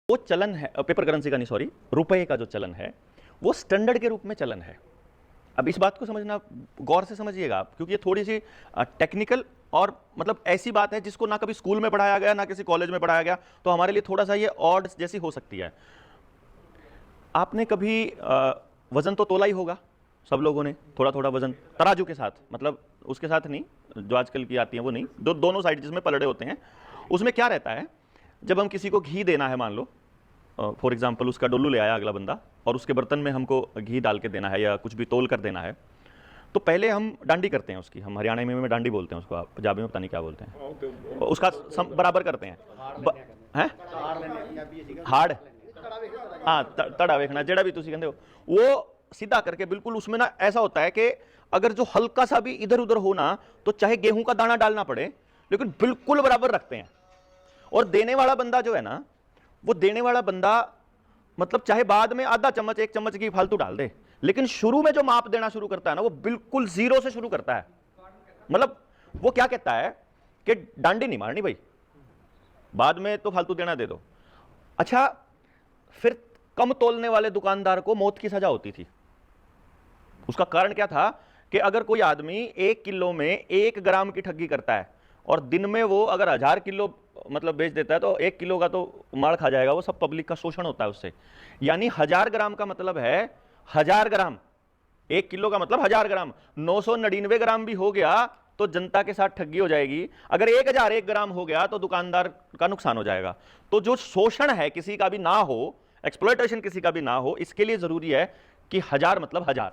वो चलन है, पेपर करेंसी का नहीं, सॉरी, रुपए का जो चलन है वो स्टैंडर्ड के रूप में चलन है। अब इस बात को समझना, गौर से समझिएगा आप, क्योंकि ये थोड़ी सी टेक्निकल और मतलब ऐसी बात है जिसको ना कभी स्कूल में पढ़ाया गया ना किसी कॉलेज में पढ़ाया गया, तो हमारे लिए थोड़ा सा ये ऑड जैसी हो सकती है। आपने कभी वजन तो तोला ही होगा सब लोगों ने, थोड़ा थोड़ा वजन तराजू के साथ, मतलब उसके साथ नहीं जो आजकल की आती हैं वो नहीं, दोनों साइड जिसमें पलड़े होते हैं। उसमें क्या रहता है, जब हम किसी को घी देना है, मान लो फॉर एग्जाम्पल उसका डोलू ले आया अगला बंदा और उसके बर्तन में हमको घी डाल के देना है या कुछ भी तोल कर देना है, तो पहले हम डांडी करते हैं उसकी, हम हरियाणा में डांडी बोलते हैं उसको, आप पंजाबी में पता नहीं क्या बोलते हैं, उसका बराबर करते हैं, हार्ड, हाँ तड़ा वेखना जेड़ा भी तुसी कहते हो, वो सीधा करके बिल्कुल उसमें ना ऐसा होता है कि अगर जो हल्का सा भी इधर उधर हो ना, तो चाहे गेहूं का दाना डालना पड़े लेकिन बिल्कुल बराबर रखते हैं। और देने वाला बंदा जो है ना, वो देने वाला बंदा मतलब चाहे बाद में आधा चम्मच एक चम्मच की फालतू डाल दे, लेकिन शुरू में जो माप देना शुरू करता है ना, वो बिल्कुल जीरो से शुरू करता है। मतलब वो क्या कहता है कि डांडी नहीं मारनी भाई, बाद में तो फालतू देना दे दो। अच्छा, फिर कम तोलने वाले दुकानदार को मौत की सजा होती थी। उसका कारण क्या था कि अगर कोई आदमी 1 किलो में 1 ग्राम की ठगी करता है और दिन में वो अगर 1000 किलो मतलब बेच देता है, तो 1 किलो का तो मार खा जाएगा वो, सब पब्लिक का शोषण होता है उससे। यानी 1000 ग्राम का मतलब है 1000 ग्राम, 1 किलो का मतलब 1000 ग्राम, 999 ग्राम भी हो गया तो जनता के साथ ठगी हो जाएगी। अगर 1001 ग्राम हो गया तो दुकानदार का नुकसान हो जाएगा। तो जो शोषण है किसी का भी ना हो, एक्सप्लॉयटेशन किसी का भी ना हो, इसके लिए जरूरी है कि 1000 मतलब 1000।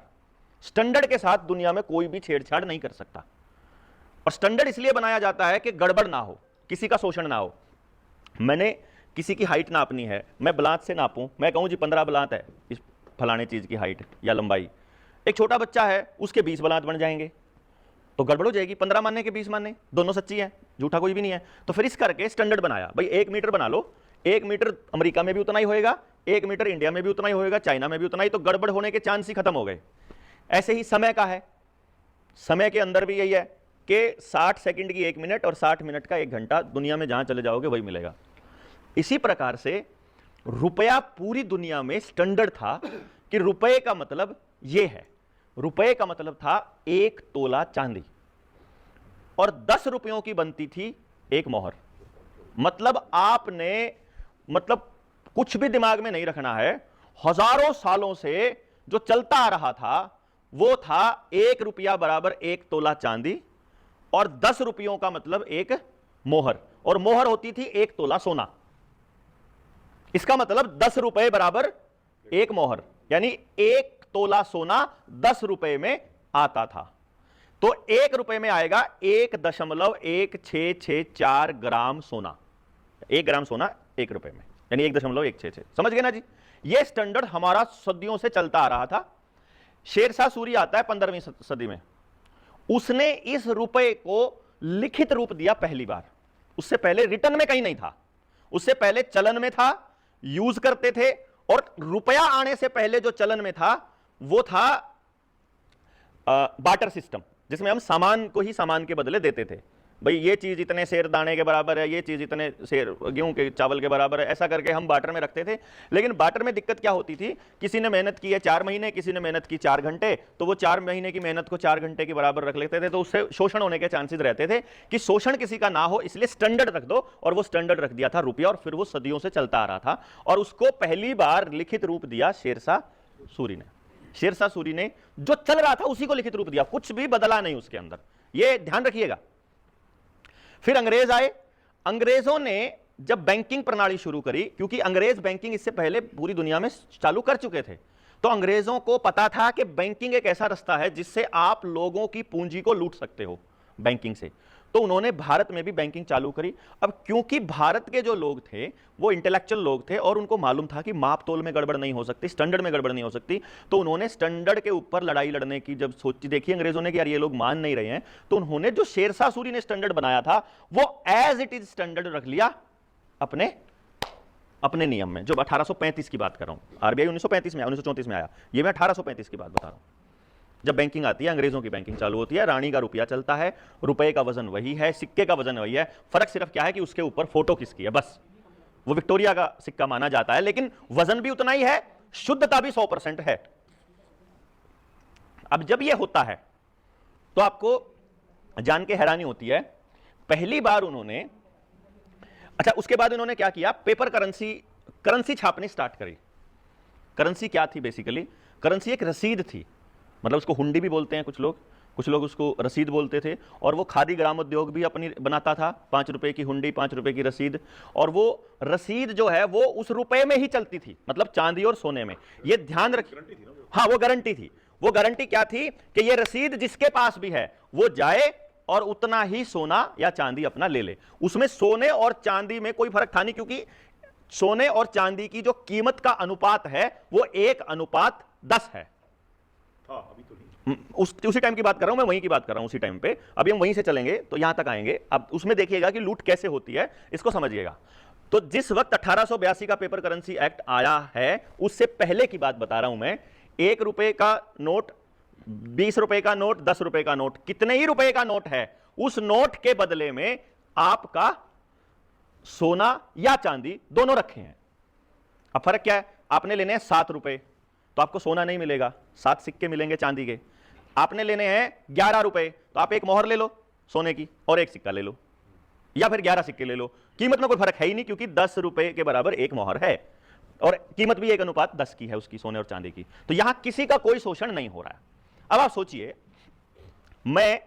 स्टैंडर्ड के साथ दुनिया में कोई भी छेड़छाड़ नहीं कर सकता। और स्टैंडर्ड इसलिए बनाया जाता है कि गड़बड़ ना हो, किसी का शोषण ना हो। मैंने किसी की हाइट नापनी है, मैं बलात से नापूं, मैं कहूं जी 15 बलात है इस फलाने चीज की हाइट या लंबाई, एक छोटा बच्चा है उसके 20 बलात बन जाएंगे, तो गड़बड़ हो जाएगी। 15 मानने के 20 मानने, दोनों सच्ची है, झूठा कोई भी नहीं है। तो फिर इस करके स्टैंडर्ड बनाया, भाई 1 मीटर बना लो, 1 मीटर अमेरिका में भी उतना ही होएगा, 1 मीटर इंडिया में भी उतना ही होएगा, चाइना में भी उतना ही, तो गड़बड़ होने के चांस ही खत्म हो गए। ऐसे ही समय का है, समय के अंदर भी यही है कि 60 सेकंड की 1 मिनट और 60 मिनट का 1 घंटा, दुनिया में जहां चले जाओगे वही मिलेगा। इसी प्रकार से रुपया पूरी दुनिया में स्टैंडर्ड था कि रुपए का मतलब यह है, रुपए का मतलब था 1 तोला चांदी, और 10 रुपयों की बनती थी 1 मोहर। मतलब आपने मतलब कुछ भी दिमाग में नहीं रखना है, हजारों सालों से जो चलता आ रहा था वो था 1 रुपया बराबर 1 तोला चांदी, और 10 रुपयों का मतलब 1 मोहर, और मोहर होती थी 1 तोला सोना। इसका मतलब 10 रुपए बराबर 1 मोहर, यानी 1 तोला सोना 10 रुपए में आता था। तो 1 रुपए में आएगा 1.1664 ग्राम सोना, 1 ग्राम सोना 1 रुपए में, यानी 1.166। समझ गए ना जी? यह स्टैंडर्ड हमारा सदियों से चलता आ रहा था। शेरशाह सूरी आता है 15वीं सदी में, उसने इस रुपए को लिखित रूप दिया पहली बार। उससे पहले रिटर्न में कहीं नहीं था, उससे पहले चलन में था, यूज करते थे। और रुपया आने से पहले जो चलन में था वो था बार्टर सिस्टम, जिसमें हम सामान को ही सामान के बदले देते थे। भाई ये चीज इतने शेर दाने के बराबर है, ये चीज इतने शेर गेहूं के चावल के बराबर है, ऐसा करके हम बार्टर में रखते थे। लेकिन बार्टर में दिक्कत क्या होती थी, किसी ने मेहनत की है 4 महीने, किसी ने मेहनत की 4 घंटे, तो वो 4 महीने की मेहनत को 4 घंटे के बराबर रख लेते थे, तो उससे शोषण होने के चांसेस रहते थे कि शोषण किसी का ना हो, इसलिए स्टैंडर्ड रख दो। और वो स्टैंडर्ड रख दिया था रुपया, और फिर वो सदियों से चलता आ रहा था। और उसको पहली बार लिखित रूप दिया शेरशाह सूरी ने। शेरशाह सूरी ने जो चल रहा था उसी को लिखित रूप दिया, कुछ भी बदला नहीं उसके अंदर, ये ध्यान रखिएगा। फिर अंग्रेज आए, अंग्रेजों ने जब बैंकिंग प्रणाली शुरू करी, क्योंकि अंग्रेज बैंकिंग इससे पहले पूरी दुनिया में चालू कर चुके थे, तो अंग्रेजों को पता था कि बैंकिंग एक ऐसा रास्ता है जिससे आप लोगों की पूंजी को लूट सकते हो बैंकिंग से। तो उन्होंने भारत में भी बैंकिंग चालू करी। अब क्योंकि भारत के जो लोग थे वो इंटेलेक्चुअल लोग थे और उनको मालूम था कि माप तोल में गड़बड़ नहीं हो सकती, स्टैंडर्ड में गड़बड़ नहीं हो सकती, तो उन्होंने स्टैंडर्ड के ऊपर लड़ाई लड़ने की जब सोची, देखी अंग्रेजों ने कि यार ये लोग मान नहीं रहे हैं, तो उन्होंने जो शेरशाह सूरी ने स्टैंडर्ड बनाया था वो एज इट इज स्टैंडर्ड रख लिया अपने नियम में। जो 1835 की बात कर रहा हूं, आरबीआई 1935 में, 1934 में आया, ये मैं 1835 की बात बता रहा हूं। जब बैंकिंग आती है, अंग्रेजों की बैंकिंग चालू होती है, रानी का रुपया चलता है, रुपए का वजन वही है, सिक्के का वजन वही है, फर्क सिर्फ क्या है कि उसके ऊपर फोटो किसकी है, बस वो विक्टोरिया का सिक्का माना जाता है, लेकिन वजन भी उतना ही है, शुद्धता भी 100% है। अब जब ये होता है तो आपको जान के हैरानी होती है, पहली बार उन्होंने, अच्छा उसके बाद उन्होंने क्या किया, पेपर करेंसी छापनी स्टार्ट करी। करेंसी क्या थी बेसिकली? करेंसी एक रसीद थी, मतलब उसको हुंडी भी बोलते हैं कुछ लोग उसको रसीद बोलते थे। और वो खादी ग्रामोद्योग भी अपनी बनाता था, 5 रुपए की हुंडी, 5 रुपए की रसीद। और वो रसीद जो है वो उस रुपए में ही चलती थी, मतलब चांदी और सोने में। ये ध्यान रखिए, हाँ वो गारंटी थी। वो गारंटी क्या थी कि ये रसीद जिसके पास भी है वो जाए और उतना ही सोना या चांदी अपना ले ले। उसमें सोने और चांदी में कोई फर्क था नहीं, क्योंकि सोने और चांदी की जो कीमत का अनुपात है वो 1:10 है। अभी तो उसी टाइम की बात कर रहा हूं मैं, वहीं की बात कर रहा हूं, उसी टाइम पे। अभी हम वहीं से चलेंगे तो यहां तक आएंगे। अब उसमें देखिएगा कि लूट कैसे होती है, इसको समझिएगा। तो जिस वक्त 1882 का पेपर करेंसी एक्ट आया है, उससे पहले की बात बता रहा हूं मैं। 1 रुपए का नोट, 20 रुपए का नोट, 10 रुपए का नोट, कितने ही रुपए का नोट है, उस नोट के बदले में आपका सोना या चांदी दोनों रखे हैं। अब फर्क क्या है? आपने लेने हैं 7 रुपए तो आपको सोना नहीं मिलेगा, 7 सिक्के मिलेंगे चांदी के। आपने लेने हैं 11 रुपए तो आप एक मोहर ले लो सोने की और एक सिक्का ले लो, या फिर 11 सिक्के ले लो। कीमत में कोई फर्क है ही नहीं, क्योंकि 10 रुपए के बराबर एक मोहर है और कीमत भी 1:10 की है उसकी, सोने और चांदी की। तो यहां किसी का कोई शोषण नहीं हो रहा है। अब आप सोचिए, मैं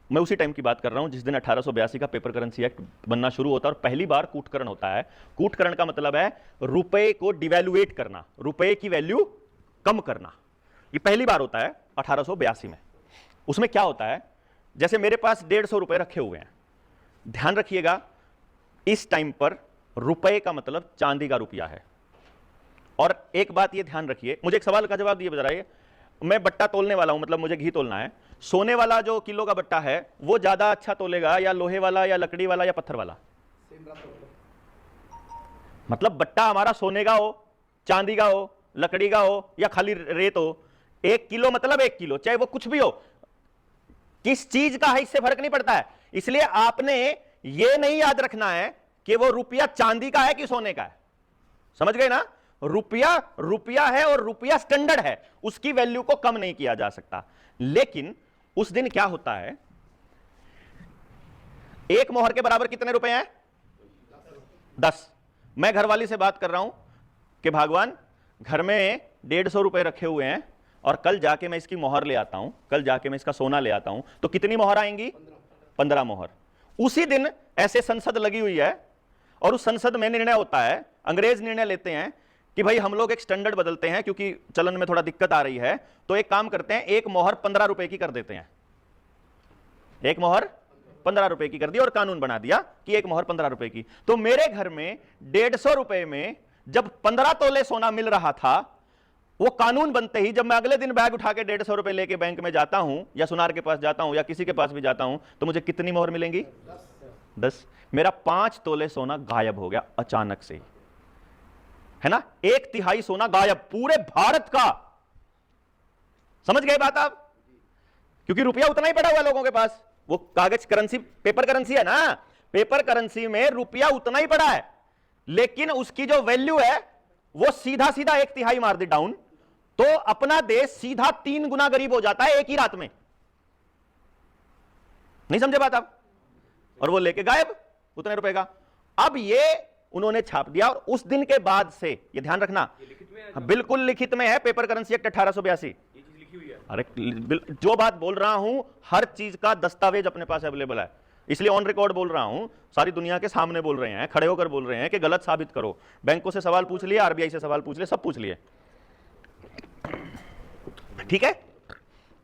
उसी टाइम की बात कर रहा हूं जिस दिन 1882 का पेपर करेंसी एक्ट बनना शुरू होता है और पहली बार कूटकरण होता है। कूटकरण का मतलब है रुपए को डिवैल्यूएट करना, रुपए की वैल्यू कम करना। ये पहली बार होता है 1882 में। उसमें क्या होता है, जैसे मेरे पास 150 रुपए रखे हुए हैं, ध्यान रखिएगा इस टाइम पर रुपए का मतलब चांदी का रुपया है। और एक बात ये ध्यान रखिए, मुझे एक सवाल का जवाब दिए बताइए, मैं बट्टा तोलने वाला हूं, मतलब मुझे घी तोलना है। सोने वाला जो किलो का बट्टा है वो ज्यादा अच्छा तोलेगा, या लोहे वाला, या लकड़ी वाला, या पत्थर वाला? मतलब बट्टा हमारा सोने का हो, चांदी का हो, लकड़ी का हो, या खाली रेत हो, 1 किलो मतलब 1 किलो, चाहे वो कुछ भी हो। किस चीज का है इससे फर्क नहीं पड़ता है। इसलिए आपने ये नहीं याद रखना है कि वो रुपया चांदी का है कि सोने का है। समझ गए ना? रुपया है और रुपया स्टैंडर्ड है, उसकी वैल्यू को कम नहीं किया जा सकता। लेकिन उस दिन क्या होता है, एक मोहर के बराबर कितने रुपए हैं? 10। मैं घरवाली से बात कर रहा हूं कि भगवान घर में 150 रुपए रखे हुए हैं और कल जाके मैं इसकी मोहर ले आता हूं, कल जाके मैं इसका सोना ले आता हूं, तो कितनी मोहर आएंगी? 15 मोहर। उसी दिन ऐसे संसद लगी हुई है और उस संसद में निर्णय होता है, अंग्रेज निर्णय लेते हैं कि भाई हम लोग एक स्टैंडर्ड बदलते हैं क्योंकि चलन में थोड़ा दिक्कत आ रही है, तो एक काम करते हैं, एक मोहर 15 रुपए की कर देते हैं। एक मोहर 15 रुपए की कर दी और कानून बना दिया कि एक मोहर 15 रुपए की। तो मेरे घर में 150 रुपए में जब 15 तोले सोना मिल रहा था, वो कानून बनते ही जब मैं अगले दिन बैग उठा के 150 रुपए लेके बैंक में जाता हूं, या सुनार के पास जाता हूं, या किसी के पास भी जाता हूं, तो मुझे कितनी मोहर मिलेंगी? 10। मेरा 5 तोले सोना गायब हो गया अचानक से ही, है ना? 1/3 सोना गायब पूरे भारत का। समझ गए बात आप? क्योंकि रुपया उतना ही पड़ा हुआ लोगों के पास। वो कागज करेंसी, पेपर करेंसी है ना, पेपर करेंसी में रुपया उतना ही पड़ा है, लेकिन उसकी जो वैल्यू है वो सीधा सीधा 1/3 मार दी डाउन, तो अपना देश सीधा 3 गुना गरीब हो जाता है एक ही रात में। नहीं समझे बात आप? और वो लेके गायब उतने रुपए का। अब ये उन्होंने छाप दिया और उस दिन के बाद से, ये ध्यान रखना, बिल्कुल लिखित में है पेपर करेंसी एक्ट 1882। अरे जो बात बोल रहा हूं हर चीज का दस्तावेज अपने पास अवेलेबल है, इसलिए ऑन रिकॉर्ड बोल रहा हूं, सारी दुनिया के सामने बोल रहे हैं, खड़े होकर बोल रहे हैं कि गलत साबित करो। बैंकों से सवाल पूछ लिए, आरबीआई से सवाल पूछ लिए, सब पूछ लिए। ठीक है,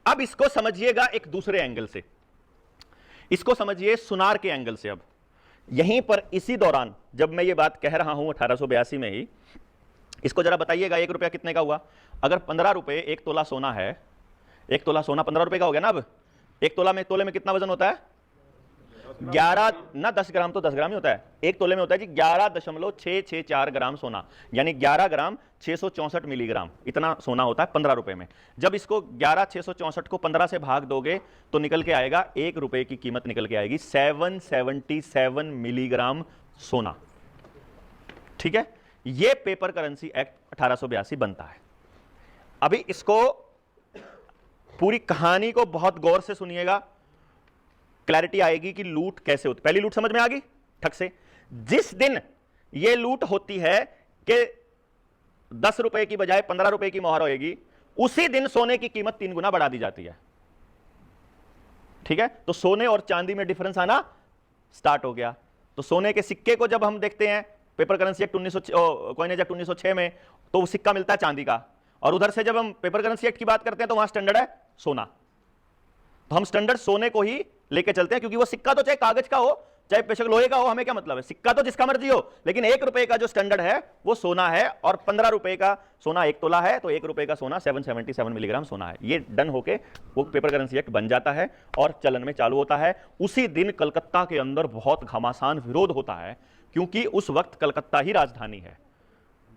अब इसको समझिएगा एक दूसरे एंगल से, इसको समझिए सुनार के एंगल से। अब यहीं पर इसी दौरान जब मैं ये बात कह रहा हूं 1882 में ही, इसको जरा बताइएगा 1 रुपया कितने का हुआ? अगर 15 रुपए 1 तोला सोना है, 1 तोला सोना 15 रुपए का हो गया ना। अब 1 तोले में कितना वजन होता है? 11 ना 10 ग्राम, तो 10 ग्राम ही होता है। 1 तोले में होता है जी 11.664 ग्राम सोना, यानी 11 ग्राम 664 मिलीग्राम, इतना सोना होता है 15 रुपए में। जब इसको 11,664 को 15 से भाग दोगे तो निकल के आएगा, 1 रुपए की कीमत निकल के आएगी 777 मिलीग्राम सोना। ठीक है, ये पेपर करेंसी एक्ट 1882 बनता है। अभी इसको पूरी कहानी को बहुत गौर से सुनिएगा, क्लैरिटी आएगी कि लूट कैसे होती। पहली लूट समझ में आ गई ठक से। जिस दिन यह लूट होती है कि 10 रुपए की बजाय 15 रुपए की मोहर होगी, उसी दिन सोने की कीमत 3 गुना बढ़ा दी जाती है। ठीक है, तो सोने और चांदी में डिफरेंस आना स्टार्ट हो गया। तो सोने के सिक्के को जब हम देखते हैं पेपर करेंसी एक्ट 1906 में, तो वो सिक्का मिलता है चांदी का, और उधर से जब हम पेपर करेंसी एक्ट की बात करते हैं तो वहां स्टैंडर्ड है सोना। तो हम स्टैंडर्ड सोने को ही लेके चलते हैं, क्योंकि वो सिक्का तो चाहे कागज का हो चाहे बेशक लोहे का हो, हमें क्या मतलब है, सिक्का तो जिसका मर्जी हो, लेकिन 1 रुपए का जो स्टैंडर्ड है वो सोना है, और 15 रुपए का सोना 1 तोला है, तो 1 रुपए का सोना 777 मिलीग्राम सोना है। ये डन होके वो पेपर करेंसी एक्ट बन जाता है और चलन में चालू होता है। उसी दिन कलकत्ता के अंदर बहुत घमासान विरोध होता है, क्योंकि उस वक्त कलकत्ता ही राजधानी है।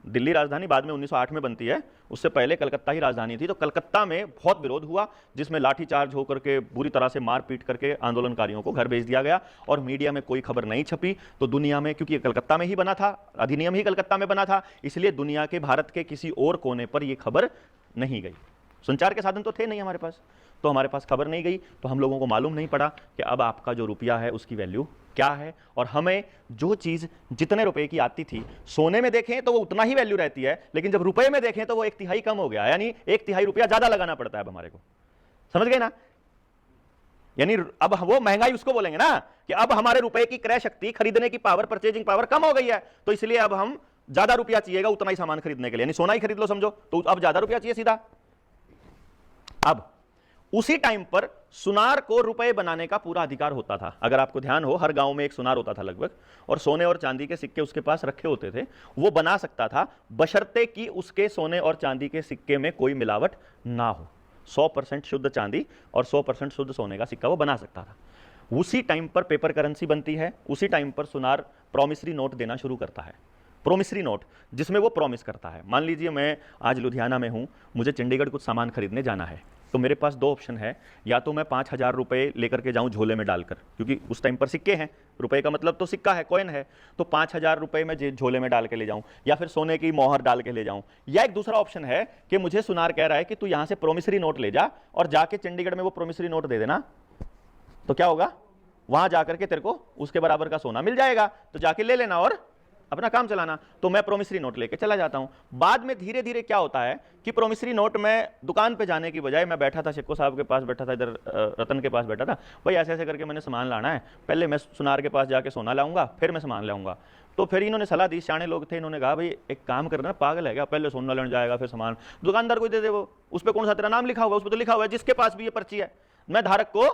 दिल्ली राजधानी बाद में 1908 में बनती है, उससे पहले कलकत्ता ही राजधानी थी। तो कलकत्ता में बहुत विरोध हुआ, जिसमें लाठीचार्ज होकर के बुरी तरह से मार पीट करके आंदोलनकारियों को घर भेज दिया गया, और मीडिया में कोई खबर नहीं छपी। तो दुनिया में, क्योंकि कलकत्ता में ही बना था, अधिनियम ही कलकत्ता में बना था, इसलिए दुनिया के, भारत के किसी और कोने पर यह खबर नहीं गई। संचार के साधन तो थे नहीं हमारे पास, तो हमारे पास खबर नहीं गई, तो हम लोगों को मालूम नहीं पड़ा कि अब आपका जो रुपया है उसकी वैल्यू क्या है। और हमें जो चीज़ जितने रुपए की आती थी, सोने में देखें तो वो उतना ही वैल्यू रहती है, लेकिन जब रुपए में देखें तो वो 1/3 कम हो गया, यानी 1/3 रुपया ज़्यादा लगाना पड़ता है अब हमारे को। समझ गए ना? यानी अब वो महंगाई उसको बोलेंगे ना, कि अब हमारे रुपए की क्रय शक्ति, खरीदने की पावर, परचेजिंग पावर कम हो गई है, तो इसलिए अब हम ज़्यादा रुपया चाहिएगा उतना ही सामान खरीदने के लिए, यानी सोना ही खरीद लो समझो, तो अब ज़्यादा रुपया चाहिए सीधा। अब उसी टाइम पर सुनार को रुपए बनाने का पूरा अधिकार होता था। अगर आपको ध्यान हो, हर गांव में एक सुनार होता था लगभग, और सोने और चांदी के सिक्के उसके पास रखे होते थे। वो बना सकता था बशर्ते कि उसके सोने और चांदी के सिक्के में कोई मिलावट ना हो। 100% शुद्ध चांदी और 100% शुद्ध सोने का सिक्का वो बना सकता था। उसी टाइम पर पेपर करेंसी बनती है, उसी टाइम पर सुनार प्रॉमिसरी नोट देना शुरू करता है। प्रोमिसरी नोट, जिसमें वो प्रॉमिस करता है, मान लीजिए मैं आज लुधियाना में हूं, मुझे चंडीगढ़ कुछ सामान खरीदने जाना है, तो मेरे पास 2 ऑप्शन है, या तो मैं 5000 रुपये लेकर के जाऊं झोले में डालकर, क्योंकि उस टाइम पर सिक्के हैं, रुपए का मतलब तो सिक्का है, कॉइन है, तो 5000 रुपये मैं झोले में डाल के ले जाऊं, या फिर सोने की मोहर डाल के ले जाऊं। या एक दूसरा ऑप्शन है कि मुझे सुनार कह रहा है कि तू यहां से प्रोमिसरी नोट ले जा और जाके चंडीगढ़ में वो प्रोमिसरी नोट दे देना, तो क्या होगा, वहां जाकर के तेरे को उसके बराबर का सोना मिल जाएगा, तो जाके ले लेना और अपना काम चलाना। तो मैं प्रोमिसरी नोट लेके चला जाता हूं। बाद में धीरे धीरे क्या होता है कि प्रोमिसरी नोट में दुकान पे जाने की बजाय, मैं बैठा था शेखो साहब के पास बैठा था, इधर रतन के पास बैठा था, भाई ऐसे ऐसे करके मैंने सामान लाना है, पहले मैं सुनार के पास जाके सोना लाऊंगा, फिर मैं सामान लाऊंगा। तो फिर इन्होंने सलाह दी, सियाने लोग थे, इन्होंने कहा भाई एक काम करना, पागल है क्या, पहले सोना लेने जाएगा फिर सामान, दुकानदार को दे दे, वो उस पर कौन सा तेरा नाम लिखा होगा, उस पर तो लिखा हुआ है जिसके पास भी ये पर्ची है, मैं धारक को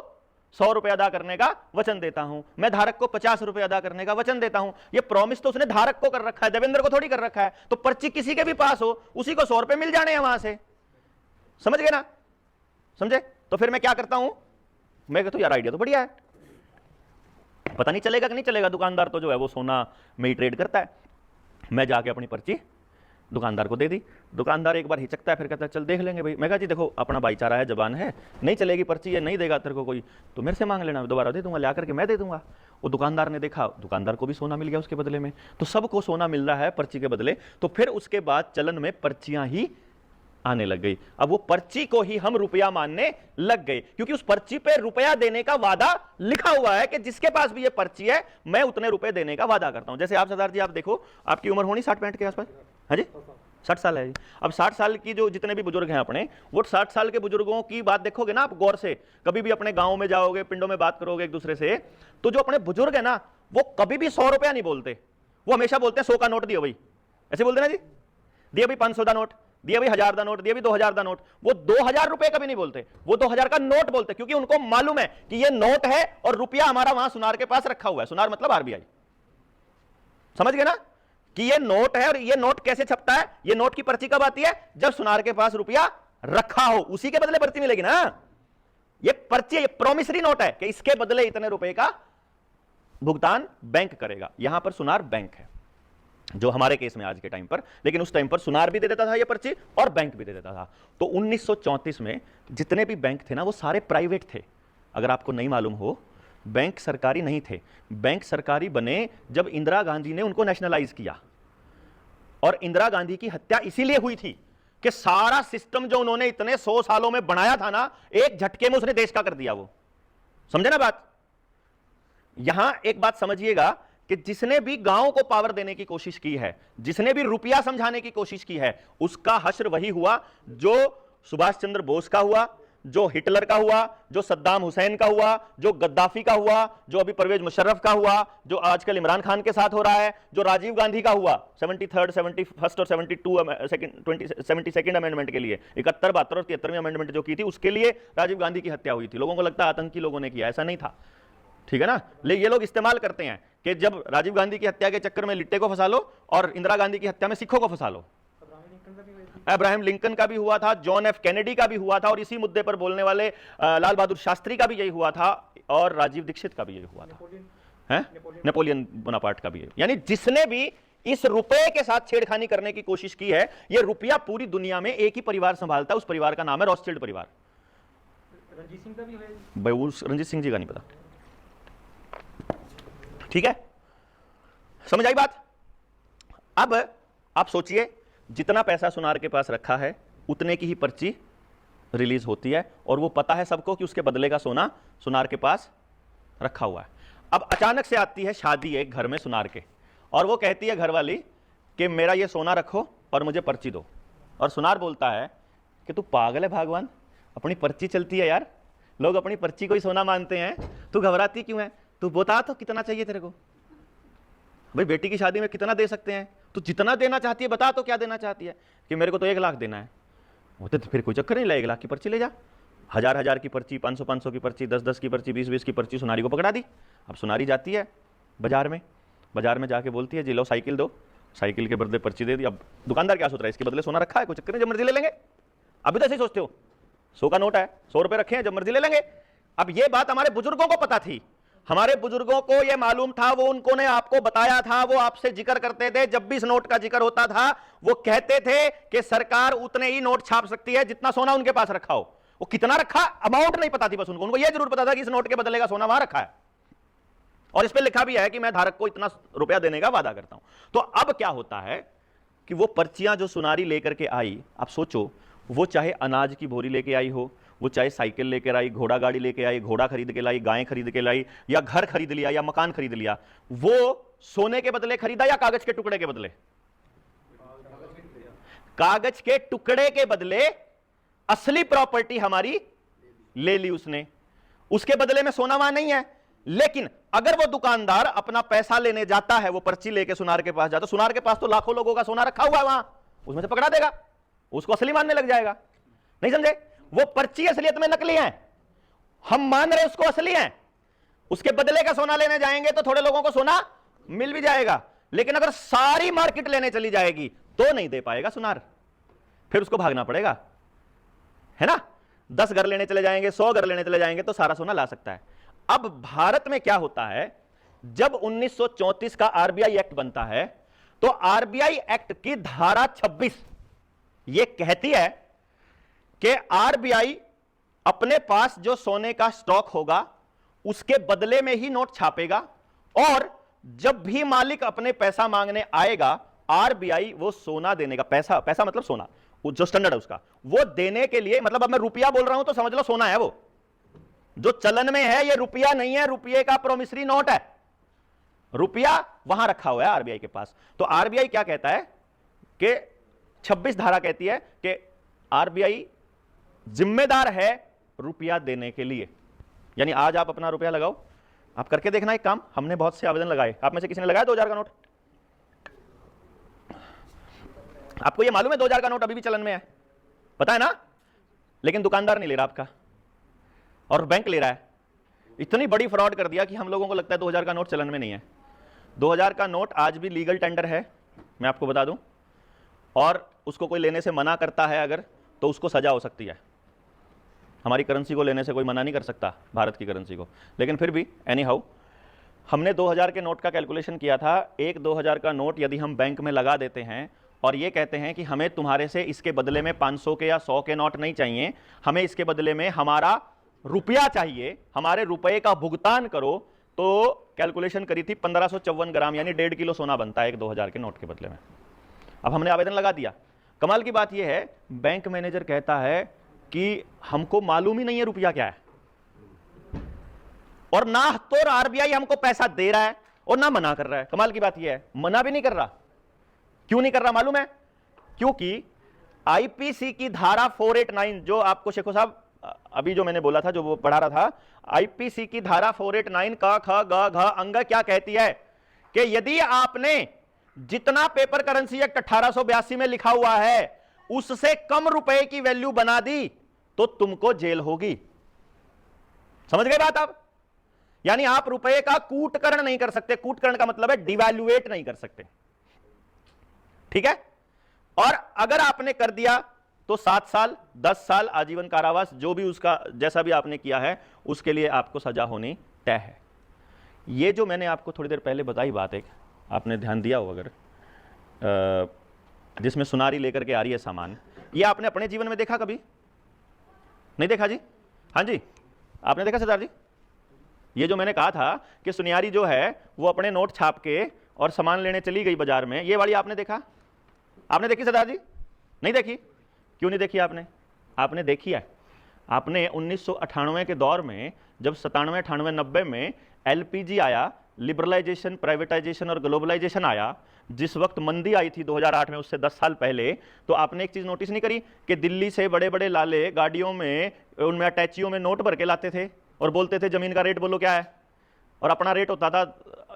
100 रुपए अदा करने का वचन देता हूं, मैं धारक को 50 रुपए अदा करने का वचन देता हूं। ये प्रॉमिस तो उसने धारक को कर रखा है, देवेंद्र को थोड़ी कर रखा है। तो पर्ची किसी के भी पास हो, उसी को 100 रुपए मिल जाने हैं वहां से। समझ गए ना? समझे? तो फिर मैं क्या करता हूं, मैं कहता हूं यार आइडिया तो बढ़िया है, पता नहीं चलेगा कि नहीं चलेगा, दुकानदार तो जो है वो सोना में ही ट्रेड करता है। मैं जाके अपनी पर्ची दुकानदार को दे दी, दुकानदार एक बार हिचकता है, फिर कहता है चल देख लेंगे भाई। मैं कहा जी देखो अपना भाईचारा है, जबान है, नहीं चलेगी पर्ची, ये नहीं देगा तेरे को कोई तो मेरे से मांग लेना, दोबारा दे दूंगा, ला करके मैं दे दूंगा। वो दुकानदार ने देखा, दुकानदार को भी सोना मिल गया उसके बदले में, तो सबको सोना मिल रहा है पर्ची के बदले। तो फिर उसके बाद चलन में पर्चियां ही आने लग गई। अब वो पर्ची को ही हम रुपया मानने लग गए, क्योंकि उस पर्ची पे रुपया देने का वादा लिखा हुआ है कि जिसके पास भी ये पर्ची है मैं उतने रुपए देने का वादा करता हूं। जैसे आप सरदार जी, आप देखो आपकी उम्र होनी 60-65 के आसपास, हाँ जी 60 साल है जी। अब 60 साल की जो जितने भी बुजुर्ग हैं अपने, वो 60 साल के बुजुर्गों की बात देखोगे ना आप गौर से, कभी भी अपने गांव में जाओगे, पिंडों में बात करोगे एक दूसरे से, तो जो अपने बुजुर्ग है ना, वो कभी भी 100 रुपया नहीं बोलते, वो हमेशा बोलते हैं 100 का नोट दियो भाई, ऐसे बोलते ना जी, दिया भाई 500 का नोट, दिया भी 1000 का नोट, दिया भी 2000 का नोट। वो 2000 रुपए कभी नहीं बोलते, वो 2000 का नोट बोलते, क्योंकि उनको मालूम है कि ये नोट है और रुपया हमारा वहां सुनार के पास रखा हुआ है। सुनार मतलब आरबीआई, समझ गए ना, कि ये नोट है। और ये नोट कैसे छपता है, ये नोट की पर्ची कब आती है, जब सुनार के पास रुपया रखा हो, उसी के बदले पर्ची मिलेगी ना। ये पर्ची, ये प्रोमिसरी नोट है कि इसके बदले इतने रुपए का भुगतान बैंक करेगा। यहां पर सुनार बैंक है, जो हमारे केस में आज के टाइम पर, लेकिन उस टाइम पर सुनार भी दे देता था ये पर्ची और बैंक भी दे देता था। तो 1934 में जितने भी बैंक थे ना, वो सारे प्राइवेट थे। अगर आपको नहीं मालूम हो, बैंक सरकारी नहीं थे। बैंक सरकारी बने जब इंदिरा गांधी ने उनको नेशनलाइज किया। और इंदिरा गांधी की हत्या इसीलिए हुई थी कि सारा सिस्टम जो उन्होंने इतने 100 सालों में बनाया था ना, एक झटके में उसने देश का कर दिया। वो समझे ना बात? यहां एक बात समझिएगा कि जिसने भी गांव को पावर देने की कोशिश की है, जिसने भी रुपया समझाने की कोशिश की है, उसका हश्र वही हुआ जो सुभाष चंद्र बोस का हुआ, जो हिटलर का हुआ, जो सद्दाम हुसैन का हुआ, जो गद्दाफी का हुआ, जो अभी परवेज मुशर्रफ का हुआ, जो आजकल इमरान खान के साथ हो रहा है, जो राजीव गांधी का हुआ 73rd, 71st और 72nd अमेंडमेंट के लिए, 71, 72 और 73वीं अमेंडमेंट जो की थी, उसके लिए राजीव गांधी की हत्या हुई थी। लोगों को लगता है आतंकी लोगों ने किया, ऐसा नहीं था, ठीक है ना। लेकिन ये लोग इस्तेमाल करते हैं कि जब राजीव गांधी की हत्या के चक्कर में लिट्टे को फंसा लो और इंदिरा गांधी की हत्या में सिखों को फंसा लो। अब्राहम लिंकन का भी हुआ था, जॉन एफ कैनेडी का भी हुआ था, और इसी मुद्दे पर बोलने वाले लाल बहादुर शास्त्री का भी यही हुआ था, और राजीव दीक्षित का भी यही हुआ था, नेपोलियन बोनापार्ट का भी यही। यानी जिसने भी इस रुपए के साथ छेड़खानी करने की कोशिश की है, ये रुपया पूरी दुनिया में एक ही परिवार संभालता है, उस परिवार का नाम है रॉथस्चिल्ड परिवार। रंजीत सिंह का भी है भाई, रंजीत सिंह जी का नहीं पता, ठीक है, समझ आई बात? अब आप सोचिए, जितना पैसा सुनार के पास रखा है उतने की ही पर्ची रिलीज होती है, और वो पता है सबको कि उसके बदले का सोना सुनार के पास रखा हुआ है। अब अचानक से आती है शादी एक घर में सुनार के, और वो कहती है घरवाली कि मेरा ये सोना रखो और मुझे पर्ची दो, और सुनार बोलता है कि तू पागल है भगवान, अपनी पर्ची चलती है यार, लोग अपनी पर्ची को ही सोना मानते हैं, तू घबराती क्यों है? तू बता तो कितना चाहिए तेरे को? भाई बेटी की शादी में कितना दे सकते हैं? तू जितना देना चाहती है बता तो, क्या देना चाहती है? कि मेरे को तो 1 लाख देना है। वो तो फिर कोई चक्कर नहीं, 1 लाख की पर्ची ले जा, 1000 की पर्ची, 500 की पर्ची, 10 की पर्ची, 20 की पर्ची सुनारी को पकड़ा दी। अब सुनारी जाती है बाजार में जाके बोलती है जी लो साइकिल दो, साइकिल के बदले पर्ची दे दी। अब दुकानदार क्या सोच रहा है, इसके बदले सोना रखा है, कोई चक्कर नहीं, जब मर्जी ले लेंगे। अभी तो ऐसे ही सोचते हो, 100 का नोट है, 100 रुपए रखे हैं, जब मर्जी ले लेंगे। अब ये बात हमारे बुजुर्गों को पता थी, हमारे बुजुर्गों को यह मालूम था, वो उनको ने आपको बताया था, वो आपसे जिक्र करते थे। जब भी इस नोट का जिक्र होता था वो कहते थे कि सरकार उतने ही नोट छाप सकती है जितना सोना उनके पास रखा हो। वो कितना रखा अमाउंट नहीं पता थी, बस उनको यह जरूर पता था कि इस नोट के बदले का सोना वहां रखा है, और इस पे लिखा भी है कि मैं धारक को इतना रुपया देने का वादा करता हूं। तो अब क्या होता है कि वो पर्चियां जो सुनारी लेकर के आई, आप सोचो, वो चाहे अनाज की बोरी लेके आई हो, वो चाहे साइकिल लेकर आई, घोड़ा गाड़ी लेके आई, घोड़ा खरीद के लाई, गाय खरीद के लाई, या घर खरीद लिया, या मकान खरीद लिया, वो सोने के बदले खरीदा या कागज के टुकड़े के बदले? कागज के टुकड़े के बदले असली प्रॉपर्टी हमारी ले ली उसने, उसके बदले में सोना वहां नहीं है। लेकिन अगर वो दुकानदार अपना पैसा लेने जाता है, वो पर्ची लेके सुनार के पास जाता, सुनार के पास तो लाखों लोगों का सोना रखा हुआ है वहां, उसमें से पकड़ा देगा, उसको असली मानने लग जाएगा। नहीं समझे? वो पर्ची असलियत में नकली है, हम मान रहे उसको असली है। उसके बदले का सोना लेने जाएंगे तो थोड़े लोगों को सोना मिल भी जाएगा, लेकिन अगर सारी मार्केट लेने चली जाएगी तो नहीं दे पाएगा सुनार, फिर उसको भागना पड़ेगा, है ना। 10 घर लेने चले जाएंगे, 100 घर लेने चले जाएंगे तो सारा सोना ला सकता है। अब भारत में क्या होता है, जब 1934 का आरबीआई एक्ट बनता है, तो आरबीआई एक्ट की धारा 26 यह कहती है कि आरबीआई अपने पास जो सोने का स्टॉक होगा उसके बदले में ही नोट छापेगा, और जब भी मालिक अपने पैसा मांगने आएगा, आरबीआई वो सोना देने का, पैसा मतलब सोना, जो स्टैंडर्ड है उसका, वो देने के लिए, मतलब अब मैं रुपया बोल रहा हूं तो समझ लो सोना है, वो जो चलन में है ये रुपया नहीं है, रुपये का प्रोमिसरी नोट है, रुपया वहां रखा हुआ है आरबीआई के पास। तो आरबीआई क्या कहता है कि 26 धारा कहती है कि आरबीआई जिम्मेदार है रुपया देने के लिए। यानी आज आप अपना रुपया लगाओ, आप करके देखना एक काम, हमने बहुत से आवेदन लगाए, आप में से किसी ने लगाया 2000 का नोट? आपको ये मालूम है 2000 का नोट अभी भी चलन में है, पता है ना, लेकिन दुकानदार नहीं ले रहा आपका और बैंक ले रहा है। इतनी बड़ी फ्रॉड कर दिया कि हम लोगों को लगता है 2000 का नोट चलन में नहीं है। 2000 का नोट आज भी लीगल टेंडर है, मैं आपको बता दूं, और उसको कोई लेने से मना करता है अगर, तो उसको सजा हो सकती है। हमारी करेंसी को लेने से कोई मना नहीं कर सकता, भारत की करेंसी को, लेकिन फिर भी एनी हाउ हमने 2000 के नोट का कैलकुलेशन किया था। एक 2000 का नोट यदि हम बैंक में लगा देते हैं और ये कहते हैं कि हमें तुम्हारे से इसके बदले में 500 के या 100 के नोट नहीं चाहिए, हमें इसके बदले में हमारा रुपया चाहिए, हमारे रुपये का भुगतान करो, तो कैलकुलेशन करी थी 1554 ग्राम, यानी 1.5 किलो सोना बनता है एक 2000 के नोट के बदले में। अब हमने आवेदन लगा दिया। कमाल की बात यह है, बैंक मैनेजर कहता है कि हमको मालूम ही नहीं है रुपया क्या है, और ना तो आरबीआई हमको पैसा दे रहा है और ना मना कर रहा है। कमाल की बात यह है, मना भी नहीं कर रहा। क्यों नहीं कर रहा मालूम है? क्योंकि आईपीसी की धारा 489, जो आपको शेखो साहब अभी जो मैंने बोला था, जो वो पढ़ा रहा था, आईपीसी की धारा 489 का ख ग घ अंग क्या कहती है कि यदि आपने जितना पेपर करेंसी एक्ट 1882 में लिखा हुआ है उससे कम रुपए की वैल्यू बना दी तो तुमको जेल होगी। समझ गए बात आप? यानी आप रुपए का कूटकरण नहीं कर सकते। कूटकरण का मतलब है डिवैल्यूएट नहीं कर सकते, ठीक है? और अगर आपने कर दिया तो 7 साल, 10 साल, आजीवन कारावास, जो भी उसका जैसा भी आपने किया है उसके लिए आपको सजा होनी तय है। ये जो मैंने आपको थोड़ी देर पहले बताई बात, एक आपने ध्यान दिया हो अगर, जिसमें सुनारी लेकर के आ रही है सामान, ये आपने अपने जीवन में देखा कभी? नहीं देखा जी? हाँ जी, आपने देखा सरदार जी? ये जो मैंने कहा था कि सुनियारी जो है वो अपने नोट छाप के और सामान लेने चली गई बाजार में, ये वाली आपने देखा? आपने देखी सरदार जी? नहीं देखी? क्यों नहीं देखी आपने? आपने देखी है। आपने 1998 के दौर में जब 97, 98, 90 में एलपीजी आया, लिबरलाइजेशन, प्राइवेटाइजेशन और ग्लोबलाइजेशन आया, जिस वक्त मंदी आई थी 2008 में, उससे 10 साल पहले, तो आपने एक चीज नोटिस नहीं करी कि दिल्ली से बड़े बड़े लाले गाड़ियों में, उनमें अटैचियों में नोट भर के लाते थे और बोलते थे जमीन का रेट बोलो क्या है, और अपना रेट होता था,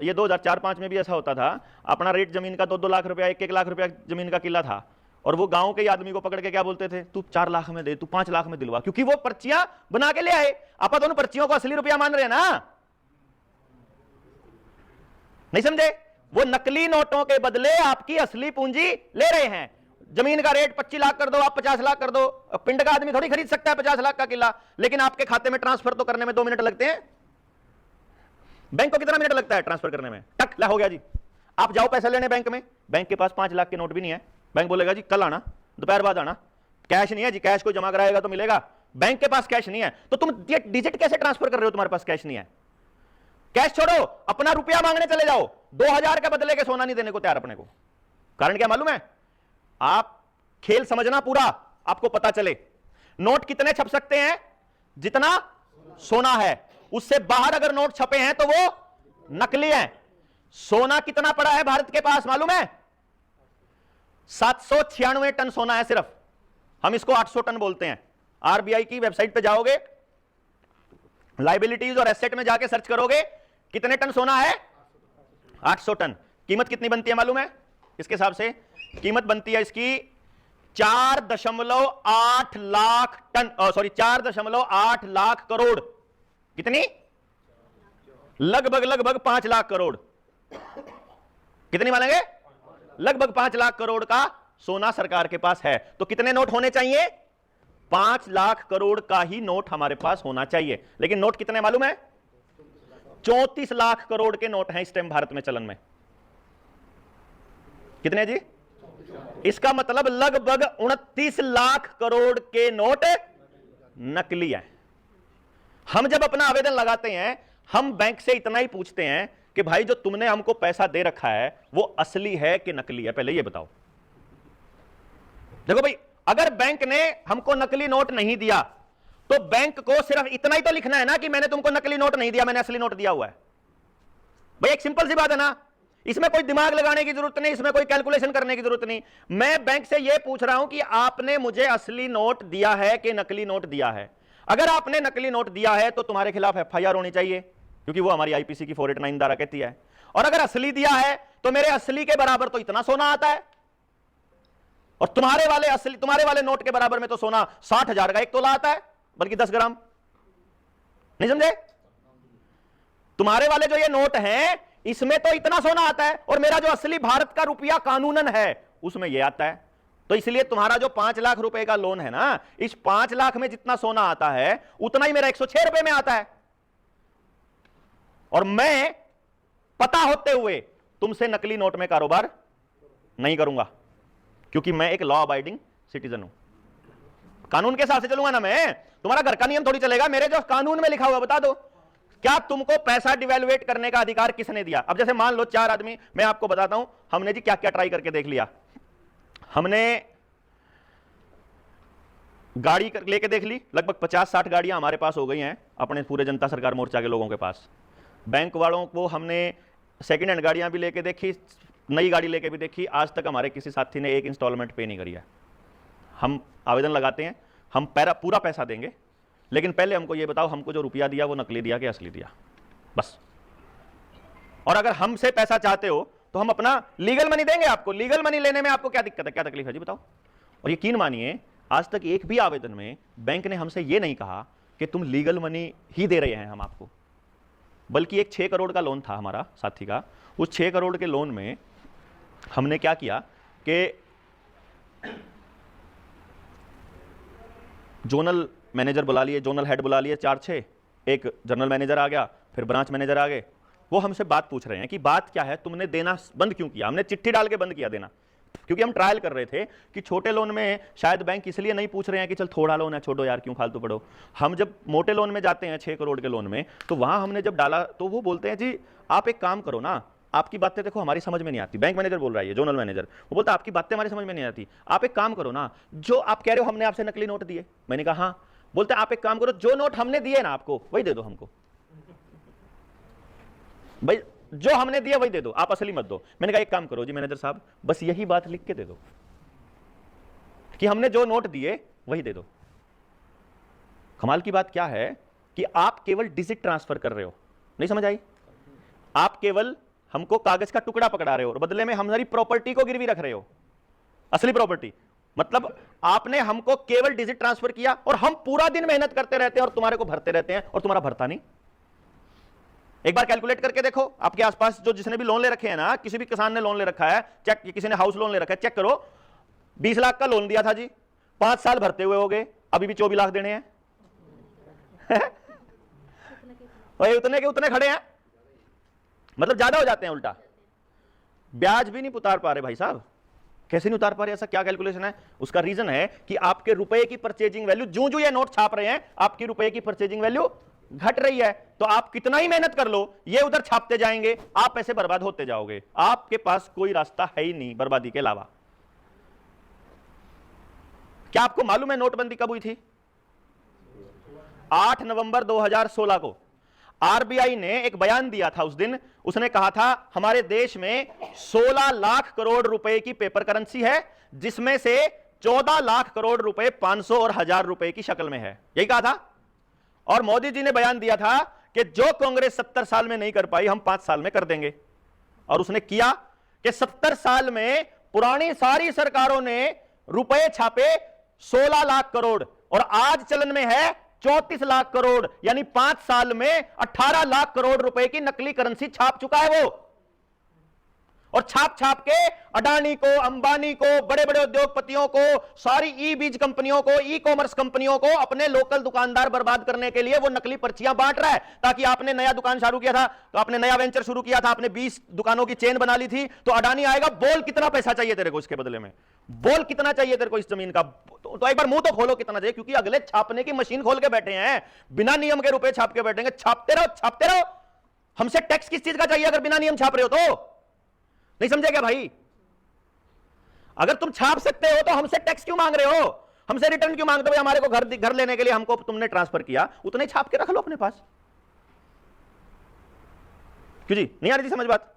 ये 2004-5 में भी ऐसा होता था, अपना रेट जमीन का 2-2 लाख रुपया, 1-1 लाख रुपया जमीन का किला था, और वो गांव के आदमी को पकड़ के क्या बोलते थे, तू 4 लाख में दे, तू 5 लाख में दिलवा, क्योंकि वो पर्चियां बना के ले आए। आप दोनों पर्चियों को असली रुपया मान रहे हैं ना? नहीं समझे? वो नकली नोटों के बदले आपकी असली पूंजी ले रहे हैं। जमीन का रेट 25 लाख कर दो, आप 50 लाख कर दो, पिंड का आदमी थोड़ी खरीद सकता है 50 लाख का किला, लेकिन आपके खाते में ट्रांसफर तो करने में 2 मिनट लगते हैं। बैंक को कितना मिनट लगता है ट्रांसफर करने में? टक ला हो गया जी। आप जाओ पैसा लेने बैंक में, बैंक के पास 5 लाख के नोट भी नहीं है, बैंक बोलेगा जी कल आना, दोपहर बाद आना, कैश नहीं है जी, कैश को जमा कराएगा तो मिलेगा, बैंक के पास कैश नहीं है, तो तुम डिजिट कैसे ट्रांसफर कर रहे हो? तुम्हारे पास कैश नहीं है। कैश छोड़ो, अपना रुपया मांगने चले जाओ, 2000 के बदले के सोना नहीं देने को तैयार अपने को। कारण क्या मालूम है? आप खेल समझना पूरा, आपको पता चले नोट कितने छप सकते हैं, जितना सोना है, उससे बाहर अगर नोट छपे हैं तो वो नकली हैं। सोना कितना पड़ा है भारत के पास मालूम है? 796 टन सोना है सिर्फ, हम इसको 800 टन बोलते हैं। आरबीआई की वेबसाइट पे जाओगे, लाइबिलिटीज और एसेट में जाके सर्च करोगे, कितने टन सोना है? 800 टन। कीमत कितनी बनती है मालूम है? इसके हिसाब से कीमत बनती है इसकी 4.8 लाख टन, सॉरी 4.8 लाख करोड़। कितनी? लगभग 5 लाख करोड़। कितनी मानेंगे? लगभग 5 लाख करोड़ का सोना सरकार के पास है। तो कितने नोट होने चाहिए? 5 लाख करोड़ का ही नोट हमारे पास होना चाहिए। लेकिन नोट कितने मालूम है? 34 लाख करोड़ के नोट हैं इस टाइम भारत में चलन में। कितने जी? इसका मतलब लगभग 29 लाख करोड़ के नोट नकली हैं। हम जब अपना आवेदन लगाते हैं, हम बैंक से इतना ही पूछते हैं कि भाई जो तुमने हमको पैसा दे रखा है वो असली है कि नकली है, पहले ये बताओ। देखो भाई, अगर बैंक ने हमको नकली नोट नहीं दिया तो बैंक को सिर्फ इतना ही तो लिखना है ना कि मैंने तुमको नकली नोट नहीं दिया, मैंने असली नोट दिया हुआ है। भाई एक सिंपल सी बात है ना, इसमें कोई दिमाग लगाने की जरूरत नहीं, इसमें कोई कैलकुलेशन करने की जरूरत नहीं। मैं बैंक से यह पूछ रहा हूं कि आपने मुझे असली नोट दिया है कि नकली नोट दिया है। अगर आपने नकली नोट दिया है तो तुम्हारे खिलाफ एफआईआर होनी चाहिए, क्योंकि वो हमारी आईपीसी की 489 धारा कहती है। और अगर असली दिया है तो मेरे असली के बराबर तो इतना सोना आता है, और तुम्हारे वाले नोट के बराबर में तो सोना 60,000 का 1 तोला आता है, बल्कि 10 ग्राम। नहीं समझे? तुम्हारे वाले जो ये नोट हैं इसमें तो इतना सोना आता है, और मेरा जो असली भारत का रुपया कानूनन है उसमें यह आता है। तो इसलिए तुम्हारा जो 5 लाख रुपए का लोन है ना, इस 5 लाख में जितना सोना आता है उतना ही मेरा 106 रुपए में आता है। और मैं पता होते हुए तुमसे नकली नोट में कारोबार नहीं करूंगा, क्योंकि मैं एक लॉ अबाइडिंग सिटीजन हूं। कानून के हिसाब से चलूंगा ना मैं, तुम्हारा घर का नियम थोड़ी चलेगा। मेरे जो कानून में लिखा हुआ बता दो, क्या तुमको पैसा डिवैल्यूएट करने का अधिकार किसने दिया? अब जैसे मान लो 4 आदमी, मैं आपको बताता हूं हमने जी क्या क्या ट्राई करके देख लिया। हमने गाड़ी लेके देख ली, लगभग 50-60 गाड़ियां हमारे पास हो गई हैं अपने पूरे जनता सरकार मोर्चा के लोगों के पास। बैंक वालों को हमने सेकंड हैंड गाड़ियां भी लेके देखी, नई गाड़ी लेके भी देखी, आज तक हमारे किसी साथी ने एक इंस्टॉलमेंट पे नहीं करी है। हम आवेदन लगाते हैं, हम पूरा पैसा देंगे, लेकिन पहले हमको ये बताओ हमको जो रुपया दिया वो नकली दिया कि असली दिया, बस। और अगर हमसे पैसा चाहते हो तो हम अपना लीगल मनी देंगे आपको। लीगल मनी लेने में आपको क्या दिक्कत है, क्या तकलीफ है जी बताओ। और यकीन मानिए आज तक एक भी आवेदन में बैंक ने हमसे ये नहीं कहा कि तुम लीगल मनी ही दे रहे हैं हम आपको, बल्कि एक 6 करोड़ का लोन था हमारा साथी का। उस 6 करोड़ के लोन में हमने क्या किया कि जोनल मैनेजर बुला लिए, जोनल हेड बुला लिए 4-6, एक जनरल मैनेजर आ गया, फिर ब्रांच मैनेजर आ गए। वो हमसे बात पूछ रहे हैं कि बात क्या है, तुमने देना बंद क्यों किया। हमने चिट्ठी डाल के बंद किया देना, क्योंकि हम ट्रायल कर रहे थे कि छोटे लोन में शायद बैंक इसलिए नहीं पूछ रहे हैं कि चल थोड़ा लोन है छोड़ो यार क्यों फालतू पढ़ो। हम जब मोटे लोन में जाते हैं 6 करोड़ के लोन में, तो वहां हमने जब डाला तो वो बोलते हैं जी आप एक काम करो ना, आपकी बातें देखो हमारी समझ में नहीं आती। बैंक मैनेजर बोल रहा है, जोनल मैनेजर, वो बोलता है आपकी बातें हमारी समझ में नहीं आती, आप एक काम करो ना, जो आप कह रहे हो हमने आपसे नकली नोट दिए। मैंने कहा हाँ। बोलते आप एक काम करो, जो नोट हमने दिए ना आपको वही दे दो हमको, भाई जो हमने दिया वही दे दो, आप असली मत दो। मैंने कहा एक काम करो जी मैनेजर साहब, बस यही बात लिख के दे दो कि हमने जो नोट दिए वही दे दो। कमाल की बात क्या है कि आप केवल डिजिट ट्रांसफर कर रहे हो, नहीं समझ आई। आप केवल हमको कागज का टुकड़ा पकड़ा रहे हो और बदले में हमारी प्रॉपर्टी को गिरवी रख रहे हो, असली प्रॉपर्टी। मतलब आपने हमको केवल डिजिट ट्रांसफर किया और हम पूरा दिन मेहनत करते रहते हैं और तुम्हारे को भरते रहते हैं और तुम्हारा भरता नहीं। एक बार कैलकुलेट करके देखो, आपके आसपास जो जिसने भी लोन ले रखे हैं ना, किसी भी किसान ने लोन ले रखा है, चेक, किसी ने हाउस लोन ले रखा है, चेक करो 20 लाख का लोन दिया था जी, 5 साल भरते हुए हो गए, अभी भी 24 लाख देने हैं। और उतने के उतने खड़े हैं, मतलब ज्यादा हो जाते हैं उल्टा। ब्याज भी नहीं उतार पा रहे भाई साहब, कैसे नहीं उतार पा रहे, ऐसा क्या कैलकुलेशन है। उसका रीजन है कि आपके रुपए की परचेजिंग वैल्यू, जो जो ये नोट छाप रहे हैं आपकी रुपए की परचेजिंग वैल्यू घट रही है। तो आप कितना ही मेहनत कर लो, ये उधर छापते जाएंगे, आप पैसे बर्बाद होते जाओगे, आपके पास कोई रास्ता है ही नहीं बर्बादी के अलावा। क्या आपको मालूम है नोटबंदी कब हुई थी? 8 नवंबर 2016 को आरबीआई ने एक बयान दिया था। उस दिन उसने कहा था हमारे देश में 16 लाख करोड़ रुपए की पेपर करेंसी है, जिसमें से 14 लाख करोड़ रुपए 500 और 1000 रुपए की शक्ल में है, यही कहा था। और मोदी जी ने बयान दिया था कि जो कांग्रेस 70 साल में नहीं कर पाई हम 5 साल में कर देंगे। और उसने किया कि 70 साल में पुरानी सारी सरकारों ने रुपए छापे 16 लाख करोड़ और आज चलन में है 34 लाख करोड़, यानी 5 साल में 18 लाख करोड़ रुपए की नकली करेंसी छाप चुका है वो। और छाप छाप के अडानी को, अंबानी को, बड़े बड़े उद्योगपतियों को, सारी ई बीज कंपनियों को, ई कॉमर्स कंपनियों को, अपने लोकल दुकानदार बर्बाद करने के लिए वो नकली पर्चियां बांट रहा है। ताकि आपने नया दुकान शुरू किया था, तो आपने नया वेंचर शुरू किया था, आपने 20 दुकानों की चेन बना ली थी, तो अडानी आएगा, बोल कितना पैसा चाहिए तेरे को इसके बदले में, बोल कितना चाहिए तेरे को इस जमीन का, तो एक बार मुंह तो खोलो कितना चाहिए, क्योंकि अगले छापने की मशीन खोल के बैठे हैं, बिना नियम के रुपए छाप के बैठेंगे। छापते रहो, छापते रहो। हमसे टैक्स किस चीज का चाहिए अगर बिना नियम छाप रहे हो तो? नहीं समझे क्या भाई? अगर तुम छाप सकते हो तो हमसे टैक्स क्यों मांग रहे हो, हमसे रिटर्न क्यों मांगते हो? हमारे को घर लेने के लिए हमको तुमने ट्रांसफर किया, उतने छाप के रख लो अपने पास। क्यों जी, नहीं आ रही थी समझ बात?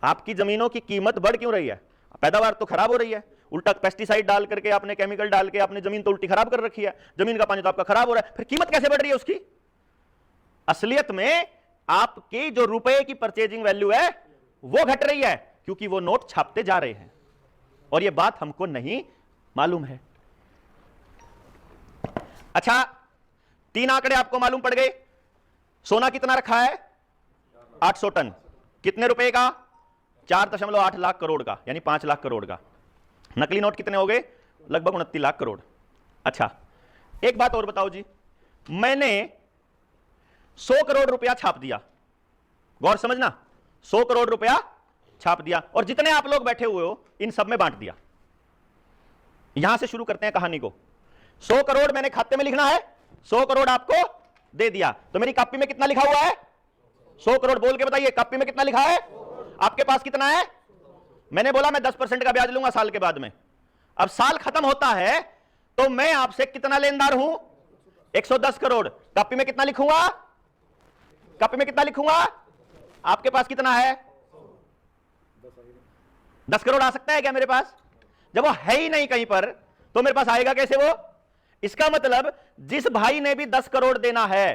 आपकी जमीनों की कीमत बढ़ क्यों रही है? पैदावार तो खराब हो रही है, उल्टा पेस्टिसाइड डाल करके, आपने केमिकल डाल के आपने जमीन तो उल्टी खराब कर रखी है, जमीन का पानी तो आपका खराब हो रहा है, फिर कीमत कैसे बढ़ रही है उसकी? असलियत में आपकी जो रुपए की परचेजिंग वैल्यू है वो घट रही है, क्योंकि वो नोट छापते जा रहे हैं और ये बात हमको नहीं मालूम है। अच्छा, 3 आंकड़े आपको मालूम पड़ गए। सोना कितना रखा है? 800 टन। कितने रुपए का? 4.8 लाख करोड़ का, यानी 5 लाख करोड़ का। नकली नोट कितने हो गए? लगभग 29 लाख करोड़। अच्छा, एक बात और बताओ जी, मैंने 100 करोड़ रुपया छाप दिया, गौर समझना, 100 करोड़ रुपया छाप दिया और जितने आप लोग बैठे हुए हो इन सब में बांट दिया। यहां से शुरू करते हैं कहानी को। 100 करोड़ मैंने खाते में लिखना है, 100 करोड़ आपको दे दिया, तो मेरी कॉपी में कितना लिखा हुआ है? 100 करोड़। बोल के बताइए, कॉपी में कितना लिखा है? आपके पास कितना है? मैंने बोला मैं 10% का ब्याज लूंगा साल के बाद में। अब साल खत्म होता है तो मैं आपसे कितना लेनदार हूं? 110 करोड़। कॉपी में कितना लिखूंगा? कॉपी में कितना लिखूंगा? आपके पास कितना है? 10 करोड़ आ सकता है क्या मेरे पास? जब वो है ही नहीं कहीं पर तो मेरे पास आएगा कैसे वो? इसका मतलब जिस भाई ने भी 10 करोड़ देना है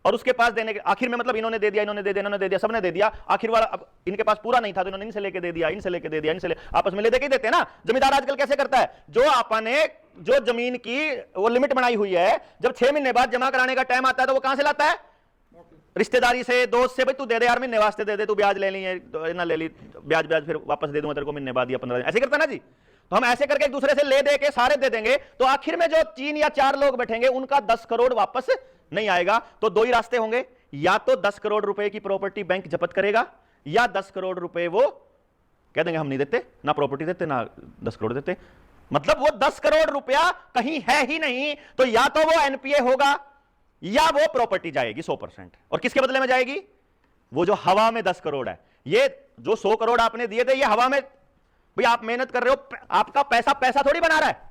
और उसके पास देने के आखिर में मतलब इन्होंने दे दिया, इन्होंने दे दिया, इन्होंने दे दिया, सबने दे दिया, आखिर वाला अब इनके पास पूरा नहीं था तो इन्होंने इनसे लेके दे दिया, इनसे लेके दे दिया, इनसे आपस में ले दे के देते हैं ना। जमींदार आजकल कैसे करता है? जो आपने जो जमीन की वो लिमिट बनाई हुई है, जब 6 महीने बाद जमा कराने का टाइम आता है तो वो कहां से लाता है? रिश्तेदारी से, दोस्त से, भाई तू दे दे यार, महीने वास्ते दे दे, तू ब्याज ले ली है ना, ले ली ब्याज फिर वापस दे दूंगा तेरे को महीने बाद या 15 दिन, ऐसे करता ना जी। तो हम ऐसे करके एक दूसरे से ले दे के सारे दे देंगे तो आखिर में जो 3 या 4 लोग बैठेंगे उनका 10 करोड़ वापस नहीं आएगा। तो दो ही रास्ते होंगे, या तो 10 करोड़ रुपए की प्रॉपर्टी बैंक जब्त करेगा, या 10 करोड़ रुपए वो कह देंगे हम नहीं देते, ना प्रॉपर्टी देते ना 10 करोड़ देते। मतलब वो 10 करोड़ रुपया कहीं है ही नहीं, तो या तो वो एनपीए होगा या वो प्रॉपर्टी जाएगी 100%। और किसके बदले में जाएगी? वो जो हवा में 10 करोड़ है। ये जो 100 करोड़ आपने दिए थे ये हवा में, भाई आप मेहनत कर रहे हो, आपका पैसा पैसा थोड़ी बना रहा है।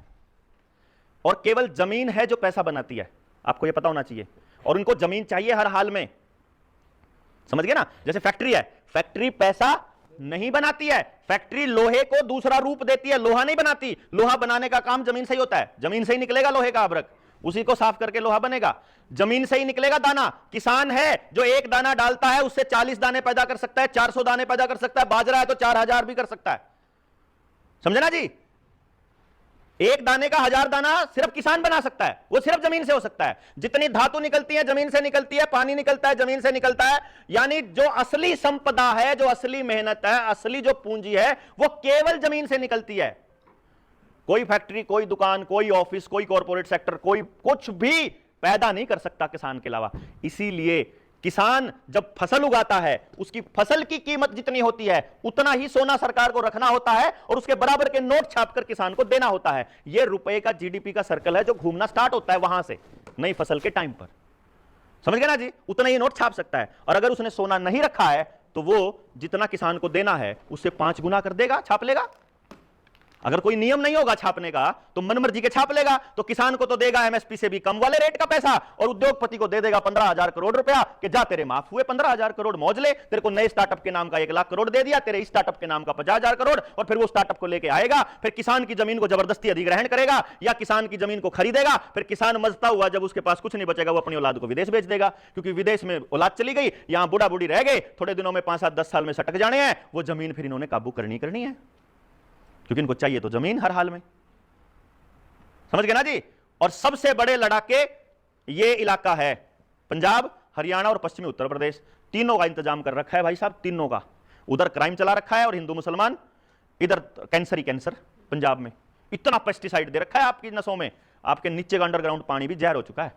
और केवल जमीन है जो पैसा बनाती है, आपको ये पता होना चाहिए। और उनको जमीन चाहिए हर हाल में, समझ गए ना? जैसे फैक्ट्री है, फैक्ट्री पैसा नहीं बनाती है, फैक्ट्री लोहे को दूसरा रूप देती है, लोहा नहीं बनाती। लोहा बनाने का काम जमीन से ही होता है, जमीन से ही निकलेगा लोहे का अभ्रक, उसी को साफ करके लोहा बनेगा, जमीन से ही निकलेगा दाना। किसान है जो एक दाना डालता है उससे 40 दाने पैदा कर सकता है, 400 दाने पैदा कर सकता है, बाजरा है तो 4000 भी कर सकता है, समझे ना जी? एक दाने का 1000 दाना सिर्फ किसान बना सकता है, वो सिर्फ जमीन से हो सकता है। जितनी धातु निकलती है जमीन से निकलती है, पानी निकलता है जमीन से निकलता है। यानी जो असली संपदा है, जो असली मेहनत है, असली जो पूंजी है, वो केवल जमीन से निकलती है। कोई फैक्ट्री, कोई दुकान, कोई ऑफिस, कोई कॉर्पोरेट सेक्टर, कोई कुछ भी पैदा नहीं कर सकता किसान के अलावा। इसीलिए किसान जब फसल उगाता है, उसकी फसल की कीमत जितनी होती है उतना ही सोना सरकार को रखना होता है और उसके बराबर के नोट छापकर किसान को देना होता है। यह रुपए का जीडीपी का सर्कल है जो घूमना स्टार्ट होता है वहां से, नई फसल के टाइम पर, समझ गए ना जी? उतना ही नोट छाप सकता है। और अगर उसने सोना नहीं रखा है तो वो जितना किसान को देना है उससे 5 गुना कर देगा, छाप लेगा। अगर कोई नियम नहीं होगा छापने का तो मनमर्जी के छाप लेगा, तो किसान को तो देगा एमएसपी से भी कम वाले रेट का पैसा और उद्योगपति को दे देगा 15,000 करोड़ रुपया कि जा तेरे माफ हुए 15,000 करोड़, मौज ले। तेरे को नए स्टार्टअप के नाम का 1 लाख करोड़ दे दिया, तेरे इस स्टार्टअप के नाम का 50,000 करोड़, और फिर वो स्टार्टअप को लेके आएगा, फिर किसान की जमीन को जबरदस्ती अधिग्रहण करेगा या किसान की जमीन को खरीदेगा। फिर किसान मजता हुआ जब उसके पास कुछ नहीं बचेगा वो अपनी औलाद को विदेश भेज देगा, क्योंकि विदेश में औलाद चली गई, यहां बूढ़ा बूढ़ी रह गए, थोड़े दिनों में 5-7-10 साल में सटक जाने हैं, वो जमीन फिर इन्होंने काबू करनी है, क्योंकि इनको चाहिए तो जमीन हर हाल में, समझ गए ना जी? और सबसे बड़े लड़ाके ये इलाका है पंजाब, हरियाणा और पश्चिमी उत्तर प्रदेश, तीनों का इंतजाम कर रखा है भाई साहब, तीनों का। उधर क्राइम चला रखा है और हिंदू मुसलमान, इधर कैंसर ही कैंसर। पंजाब में इतना पेस्टिसाइड दे रखा है आपकी नसों में, आपके नीचे का अंडरग्राउंड पानी भी जहर हो चुका है।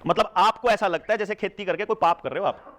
मतलब आपको ऐसा लगता है जैसे खेती करके कोई पाप कर रहे हो आप।